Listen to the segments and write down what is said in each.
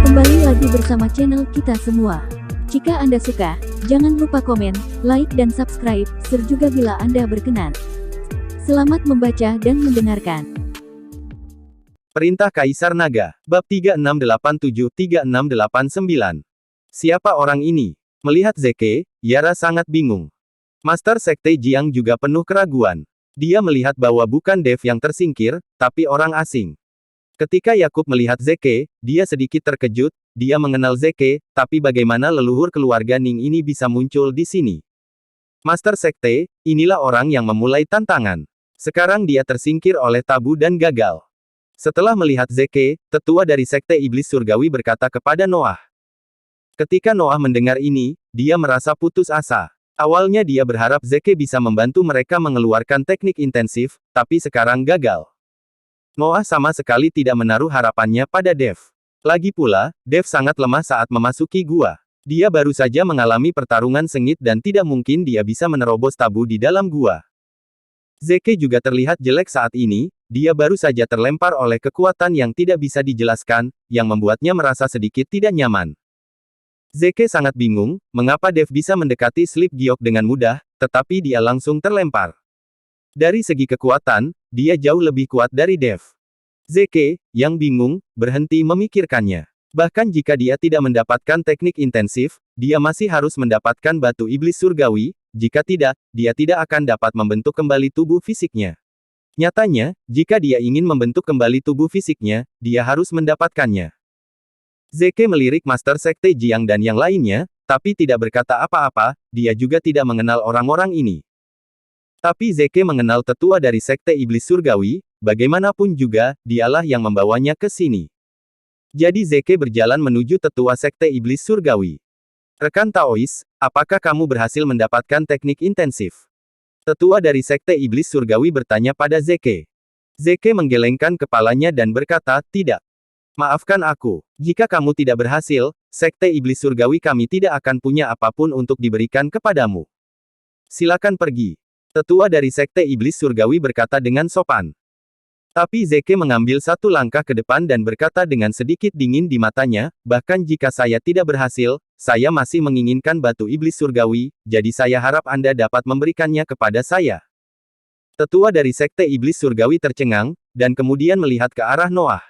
Kembali lagi bersama channel kita semua. Jika Anda suka, jangan lupa komen, like dan subscribe, share juga bila Anda berkenan. Selamat membaca dan mendengarkan. Perintah Kaisar Naga, bab 3687-3689. Siapa orang ini? Melihat Zeke, Yara sangat bingung. Master Sekte Jiang juga penuh keraguan. Dia melihat bahwa bukan Dev yang tersingkir, tapi orang asing. Ketika Yakub melihat Zeke, dia sedikit terkejut. Dia mengenal Zeke, tapi bagaimana leluhur keluarga Ning ini bisa muncul di sini? Master Sekte, inilah orang yang memulai tantangan. Sekarang dia tersingkir oleh tabu dan gagal. Setelah melihat Zeke, tetua dari Sekte Iblis Surgawi berkata kepada Noah. Ketika Noah mendengar ini, dia merasa putus asa. Awalnya dia berharap Zeke bisa membantu mereka mengeluarkan teknik intensif, tapi sekarang gagal. Noah sama sekali tidak menaruh harapannya pada Dev. Lagi pula, Dev sangat lemah saat memasuki gua. Dia baru saja mengalami pertarungan sengit dan tidak mungkin dia bisa menerobos tabu di dalam gua. Zeke juga terlihat jelek saat ini, dia baru saja terlempar oleh kekuatan yang tidak bisa dijelaskan, yang membuatnya merasa sedikit tidak nyaman. Zeke sangat bingung, mengapa Dev bisa mendekati Sleep Giok dengan mudah, tetapi dia langsung terlempar. Dari segi kekuatan, dia jauh lebih kuat dari Dev. Zeke, yang bingung, berhenti memikirkannya. Bahkan jika dia tidak mendapatkan teknik intensif, dia masih harus mendapatkan batu iblis surgawi, jika tidak, dia tidak akan dapat membentuk kembali tubuh fisiknya. Nyatanya, jika dia ingin membentuk kembali tubuh fisiknya, dia harus mendapatkannya. Zeke melirik Master Sekte Jiang dan yang lainnya, tapi tidak berkata apa-apa, dia juga tidak mengenal orang-orang ini. Tapi Zeke mengenal tetua dari Sekte Iblis Surgawi, bagaimanapun juga, dialah yang membawanya ke sini. Jadi Zeke berjalan menuju tetua Sekte Iblis Surgawi. Rekan Taois, apakah kamu berhasil mendapatkan teknik intensif? Tetua dari Sekte Iblis Surgawi bertanya pada Zeke. Zeke menggelengkan kepalanya dan berkata, tidak. Maafkan aku, jika kamu tidak berhasil, Sekte Iblis Surgawi kami tidak akan punya apapun untuk diberikan kepadamu. Silakan pergi. Tetua dari Sekte Iblis Surgawi berkata dengan sopan. Tapi Zeke mengambil satu langkah ke depan dan berkata dengan sedikit dingin di matanya, bahkan jika saya tidak berhasil, saya masih menginginkan batu iblis surgawi, jadi saya harap Anda dapat memberikannya kepada saya. Tetua dari Sekte Iblis Surgawi tercengang, dan kemudian melihat ke arah Noah.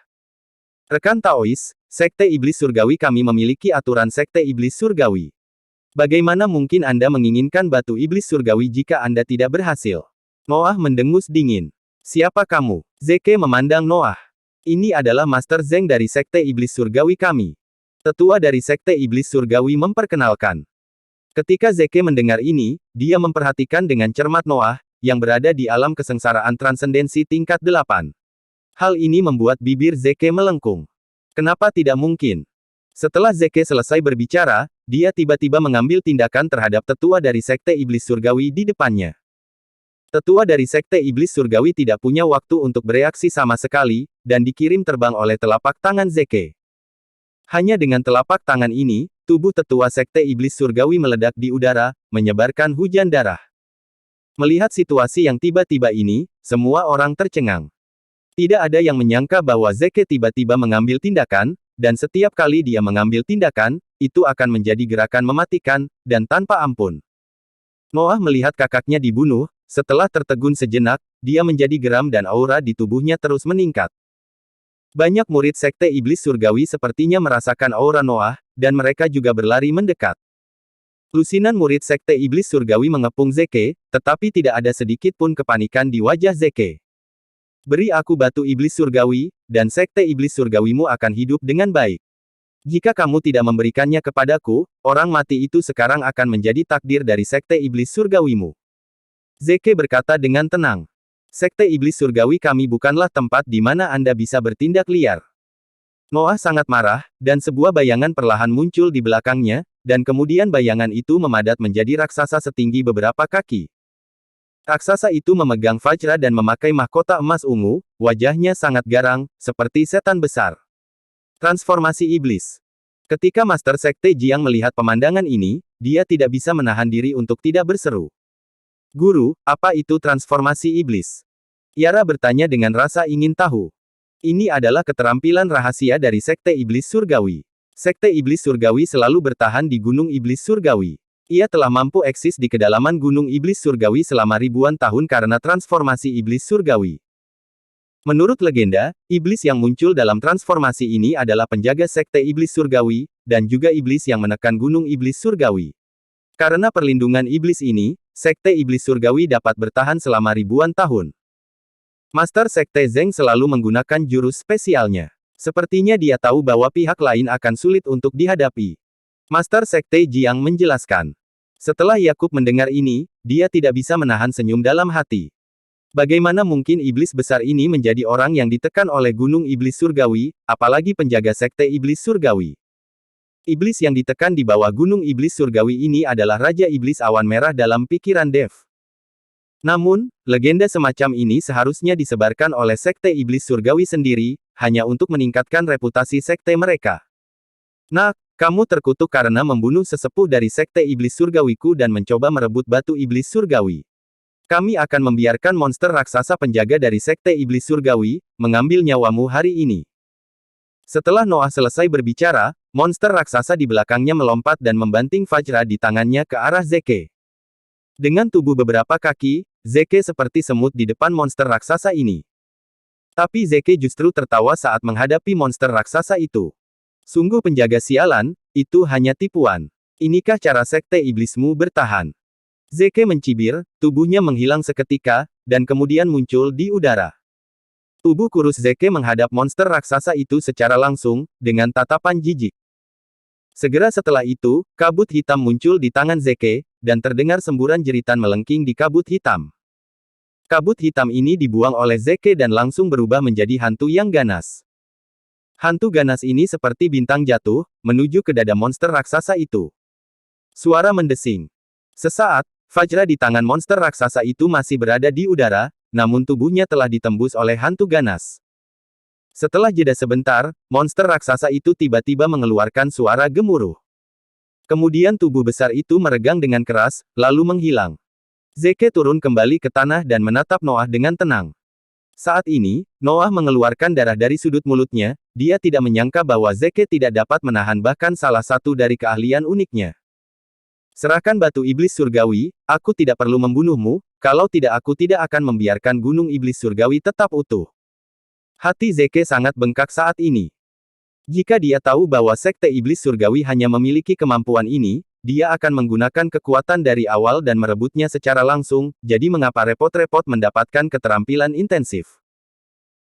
Rekan Taois, Sekte Iblis Surgawi kami memiliki aturan Sekte Iblis Surgawi. Bagaimana mungkin Anda menginginkan batu iblis surgawi jika Anda tidak berhasil? Noah mendengus dingin. Siapa kamu? Zeke memandang Noah. Ini adalah Master Zeng dari Sekte Iblis Surgawi kami. Tetua dari Sekte Iblis Surgawi memperkenalkan. Ketika Zeke mendengar ini, dia memperhatikan dengan cermat Noah, yang berada di alam kesengsaraan transendensi tingkat 8. Hal ini membuat bibir Zeke melengkung. Kenapa tidak mungkin? Setelah Zeke selesai berbicara, dia tiba-tiba mengambil tindakan terhadap tetua dari Sekte Iblis Surgawi di depannya. Tetua dari Sekte Iblis Surgawi tidak punya waktu untuk bereaksi sama sekali, dan dikirim terbang oleh telapak tangan Zeke. Hanya dengan telapak tangan ini, tubuh tetua Sekte Iblis Surgawi meledak di udara, menyebarkan hujan darah. Melihat situasi yang tiba-tiba ini, semua orang tercengang. Tidak ada yang menyangka bahwa Zeke tiba-tiba mengambil tindakan, dan setiap kali dia mengambil tindakan, itu akan menjadi gerakan mematikan, dan tanpa ampun. Noah melihat kakaknya dibunuh, setelah tertegun sejenak, dia menjadi geram dan aura di tubuhnya terus meningkat. Banyak murid Sekte Iblis Surgawi sepertinya merasakan aura Noah, dan mereka juga berlari mendekat. Lusinan murid Sekte Iblis Surgawi mengepung Zeke, tetapi tidak ada sedikit pun kepanikan di wajah Zeke. Beri aku batu iblis surgawi, dan Sekte Iblis Surgawimu akan hidup dengan baik. Jika kamu tidak memberikannya kepadaku, orang mati itu sekarang akan menjadi takdir dari Sekte Iblis Surgawimu. Zeke berkata dengan tenang. Sekte Iblis Surgawi kami bukanlah tempat di mana Anda bisa bertindak liar. Noah sangat marah, dan sebuah bayangan perlahan muncul di belakangnya, dan kemudian bayangan itu memadat menjadi raksasa setinggi beberapa kaki. Raksasa itu memegang vajra dan memakai mahkota emas ungu, wajahnya sangat garang, seperti setan besar. Transformasi iblis. Ketika Master Sekte Jiang melihat pemandangan ini, dia tidak bisa menahan diri untuk tidak berseru. Guru, apa itu transformasi iblis? Yara bertanya dengan rasa ingin tahu. Ini adalah keterampilan rahasia dari Sekte Iblis Surgawi. Sekte Iblis Surgawi selalu bertahan di Gunung Iblis Surgawi. Ia telah mampu eksis di kedalaman Gunung Iblis Surgawi selama ribuan tahun karena transformasi Iblis Surgawi. Menurut legenda, iblis yang muncul dalam transformasi ini adalah penjaga Sekte Iblis Surgawi, dan juga iblis yang menekan Gunung Iblis Surgawi. Karena perlindungan iblis ini, Sekte Iblis Surgawi dapat bertahan selama ribuan tahun. Master Sekte Zeng selalu menggunakan jurus spesialnya. Sepertinya dia tahu bahwa pihak lain akan sulit untuk dihadapi. Master Sekte Jiang menjelaskan. Setelah Yakub mendengar ini, dia tidak bisa menahan senyum dalam hati. Bagaimana mungkin iblis besar ini menjadi orang yang ditekan oleh Gunung Iblis Surgawi, apalagi penjaga Sekte Iblis Surgawi? Iblis yang ditekan di bawah Gunung Iblis Surgawi ini adalah Raja Iblis Awan Merah dalam pikiran Dev. Namun, legenda semacam ini seharusnya disebarkan oleh Sekte Iblis Surgawi sendiri, hanya untuk meningkatkan reputasi sekte mereka. Nah, kamu terkutuk karena membunuh sesepuh dari Sekte Iblis Surgawiku dan mencoba merebut batu Iblis Surgawi. Kami akan membiarkan monster raksasa penjaga dari Sekte Iblis Surgawi, mengambil nyawamu hari ini. Setelah Noah selesai berbicara, monster raksasa di belakangnya melompat dan membanting Vajra di tangannya ke arah Zeke. Dengan tubuh beberapa kaki, Zeke seperti semut di depan monster raksasa ini. Tapi Zeke justru tertawa saat menghadapi monster raksasa itu. Sungguh penjaga sialan, itu hanya tipuan. Inikah cara Sekte Iblismu bertahan? Zeke mencibir, tubuhnya menghilang seketika, dan kemudian muncul di udara. Tubuh kurus Zeke menghadap monster raksasa itu secara langsung, dengan tatapan jijik. Segera setelah itu, kabut hitam muncul di tangan Zeke, dan terdengar semburan jeritan melengking di kabut hitam. Kabut hitam ini dibuang oleh Zeke dan langsung berubah menjadi hantu yang ganas. Hantu ganas ini seperti bintang jatuh, menuju ke dada monster raksasa itu. Suara mendesing. Sesaat, Vajra di tangan monster raksasa itu masih berada di udara, namun tubuhnya telah ditembus oleh hantu ganas. Setelah jeda sebentar, monster raksasa itu tiba-tiba mengeluarkan suara gemuruh. Kemudian tubuh besar itu meregang dengan keras, lalu menghilang. Zeke turun kembali ke tanah dan menatap Noah dengan tenang. Saat ini, Noah mengeluarkan darah dari sudut mulutnya, dia tidak menyangka bahwa Zeke tidak dapat menahan bahkan salah satu dari keahlian uniknya. Serahkan batu iblis surgawi, aku tidak perlu membunuhmu, kalau tidak aku tidak akan membiarkan gunung iblis surgawi tetap utuh. Hati Zeke sangat bengkak saat ini. Jika dia tahu bahwa Sekte Iblis Surgawi hanya memiliki kemampuan ini, dia akan menggunakan kekuatan dari awal dan merebutnya secara langsung, jadi mengapa repot-repot mendapatkan keterampilan intensif?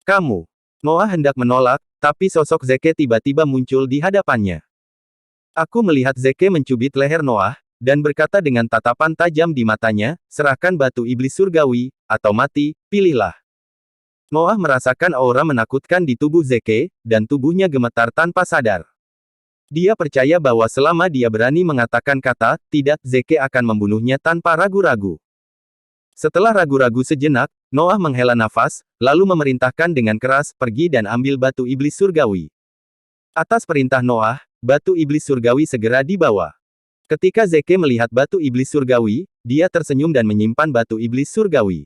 Kamu. Noah hendak menolak, tapi sosok Zeke tiba-tiba muncul di hadapannya. Aku melihat Zeke mencubit leher Noah, dan berkata dengan tatapan tajam di matanya, serahkan batu iblis surgawi, atau mati, pilihlah. Noah merasakan aura menakutkan di tubuh Zeke, dan tubuhnya gemetar tanpa sadar. Dia percaya bahwa selama dia berani mengatakan kata, tidak, Zeke akan membunuhnya tanpa ragu-ragu. Setelah ragu-ragu sejenak, Noah menghela nafas, lalu memerintahkan dengan keras, pergi dan ambil batu iblis surgawi. Atas perintah Noah, batu iblis surgawi segera dibawa. Ketika Zeke melihat batu iblis surgawi, dia tersenyum dan menyimpan batu iblis surgawi.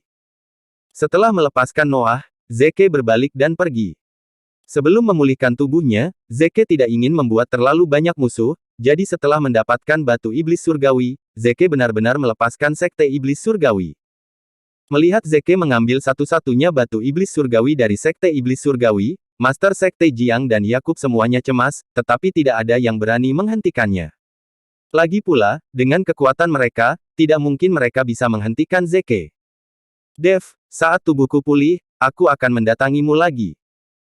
Setelah melepaskan Noah, Zeke berbalik dan pergi. Sebelum memulihkan tubuhnya, Zeke tidak ingin membuat terlalu banyak musuh, jadi setelah mendapatkan batu iblis surgawi, Zeke benar-benar melepaskan Sekte Iblis Surgawi. Melihat Zeke mengambil satu-satunya batu iblis surgawi dari Sekte Iblis Surgawi, Master Sekte Jiang dan Yakub semuanya cemas, tetapi tidak ada yang berani menghentikannya. Lagi pula, dengan kekuatan mereka, tidak mungkin mereka bisa menghentikan Zeke. Dev, saat tubuhku pulih, aku akan mendatangimu lagi.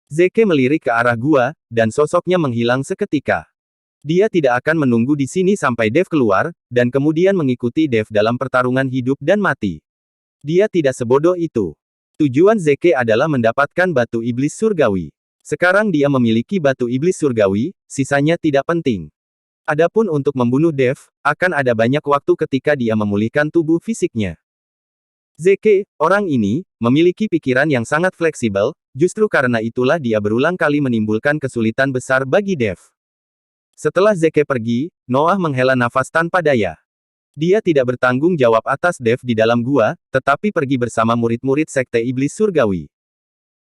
Zeke melirik ke arah gua, dan sosoknya menghilang seketika. Dia tidak akan menunggu di sini sampai Dev keluar, dan kemudian mengikuti Dev dalam pertarungan hidup dan mati. Dia tidak sebodoh itu. Tujuan Zeke adalah mendapatkan batu iblis surgawi. Sekarang dia memiliki batu iblis surgawi, sisanya tidak penting. Adapun untuk membunuh Dev, akan ada banyak waktu ketika dia memulihkan tubuh fisiknya. Zeke, orang ini, memiliki pikiran yang sangat fleksibel, justru karena itulah dia berulang kali menimbulkan kesulitan besar bagi Dev. Setelah Zeke pergi, Noah menghela nafas tanpa daya. Dia tidak bertanggung jawab atas Dev di dalam gua, tetapi pergi bersama murid-murid Sekte Iblis Surgawi.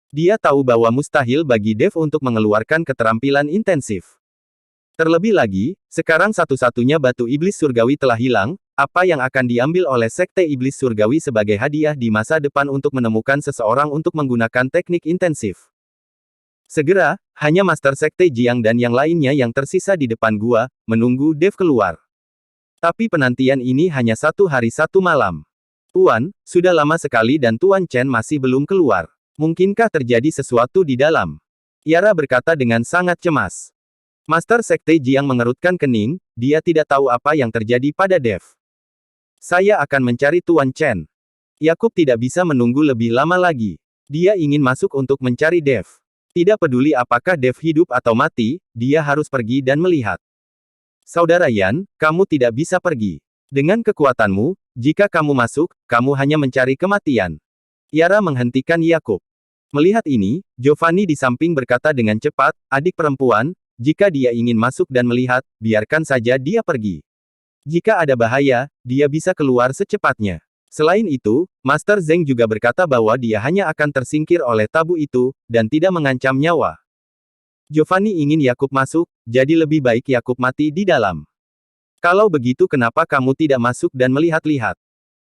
Dia tahu bahwa mustahil bagi Dev untuk mengeluarkan keterampilan intensif. Terlebih lagi, sekarang satu-satunya batu iblis surgawi telah hilang, apa yang akan diambil oleh Sekte Iblis Surgawi sebagai hadiah di masa depan untuk menemukan seseorang untuk menggunakan teknik intensif. Segera, hanya Master Sekte Jiang dan yang lainnya yang tersisa di depan gua, menunggu Dev keluar. Tapi penantian ini hanya 1 hari 1 malam. Tuan, sudah lama sekali dan Tuan Chen masih belum keluar. Mungkinkah terjadi sesuatu di dalam? Yara berkata dengan sangat cemas. Master Sekte Jiang mengerutkan kening, dia tidak tahu apa yang terjadi pada Dev. Saya akan mencari Tuan Chen. Yakub tidak bisa menunggu lebih lama lagi. Dia ingin masuk untuk mencari Dev. Tidak peduli apakah Dev hidup atau mati, dia harus pergi dan melihat. Saudara Yan, kamu tidak bisa pergi. Dengan kekuatanmu, jika kamu masuk, kamu hanya mencari kematian. Yara menghentikan Yakub. Melihat ini, Giovanni di samping berkata dengan cepat, adik perempuan, jika dia ingin masuk dan melihat, biarkan saja dia pergi. Jika ada bahaya, dia bisa keluar secepatnya. Selain itu, Master Zeng juga berkata bahwa dia hanya akan tersingkir oleh tabu itu, dan tidak mengancam nyawa. Giovanni ingin Yakub masuk, jadi lebih baik Yakub mati di dalam. Kalau begitu kenapa kamu tidak masuk dan melihat-lihat?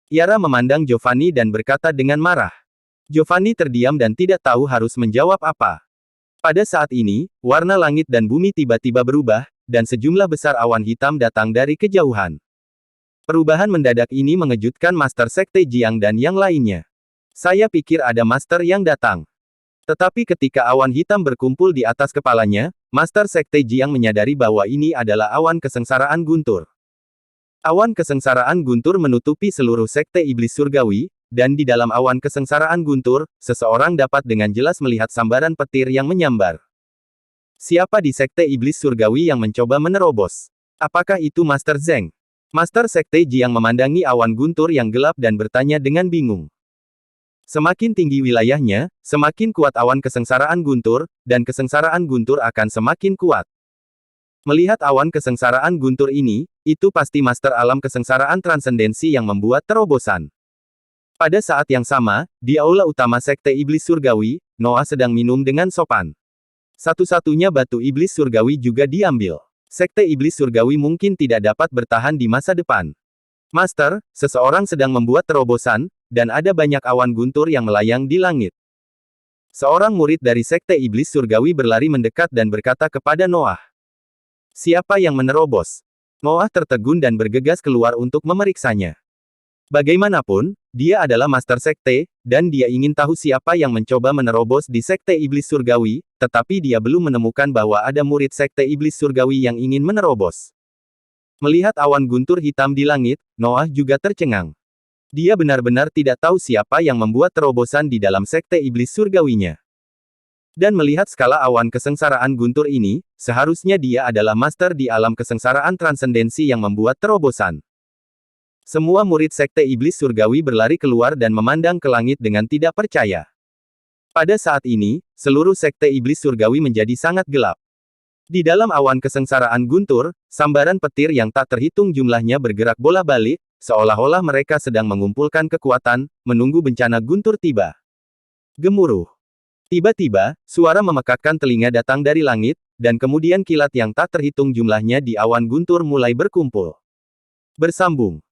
Yara memandang Giovanni dan berkata dengan marah. Giovanni terdiam dan tidak tahu harus menjawab apa. Pada saat ini, warna langit dan bumi tiba-tiba berubah, dan sejumlah besar awan hitam datang dari kejauhan. Perubahan mendadak ini mengejutkan Master Sekte Jiang dan yang lainnya. Saya pikir ada Master yang datang. Tetapi ketika awan hitam berkumpul di atas kepalanya, Master Sekte Jiang menyadari bahwa ini adalah awan kesengsaraan guntur. Awan kesengsaraan guntur menutupi seluruh Sekte Iblis Surgawi, dan di dalam awan kesengsaraan guntur, seseorang dapat dengan jelas melihat sambaran petir yang menyambar. Siapa di Sekte Iblis Surgawi yang mencoba menerobos? Apakah itu Master Zeng? Master Sekte Jiang memandangi awan guntur yang gelap dan bertanya dengan bingung. Semakin tinggi wilayahnya, semakin kuat awan kesengsaraan guntur, dan kesengsaraan guntur akan semakin kuat. Melihat awan kesengsaraan guntur ini, itu pasti Master Alam Kesengsaraan Transendensi yang membuat terobosan. Pada saat yang sama, di aula utama Sekte Iblis Surgawi, Noah sedang minum dengan sopan. Satu-satunya batu iblis surgawi juga diambil. Sekte Iblis Surgawi mungkin tidak dapat bertahan di masa depan. Master, seseorang sedang membuat terobosan, dan ada banyak awan guntur yang melayang di langit. Seorang murid dari Sekte Iblis Surgawi berlari mendekat dan berkata kepada Noah. Siapa yang menerobos? Noah tertegun dan bergegas keluar untuk memeriksanya. Bagaimanapun, dia adalah Master Sekte, dan dia ingin tahu siapa yang mencoba menerobos di Sekte Iblis Surgawi, tetapi dia belum menemukan bahwa ada murid Sekte Iblis Surgawi yang ingin menerobos. Melihat awan guntur hitam di langit, Noah juga tercengang. Dia benar-benar tidak tahu siapa yang membuat terobosan di dalam Sekte Iblis Surgawinya. Dan melihat skala awan kesengsaraan guntur ini, seharusnya dia adalah Master di alam kesengsaraan transendensi yang membuat terobosan. Semua murid Sekte Iblis Surgawi berlari keluar dan memandang ke langit dengan tidak percaya. Pada saat ini, seluruh Sekte Iblis Surgawi menjadi sangat gelap. Di dalam awan kesengsaraan guntur, sambaran petir yang tak terhitung jumlahnya bergerak bola-balik, seolah-olah mereka sedang mengumpulkan kekuatan, menunggu bencana guntur tiba. Gemuruh. Tiba-tiba, suara memekakkan telinga datang dari langit, dan kemudian kilat yang tak terhitung jumlahnya di awan guntur mulai berkumpul. Bersambung.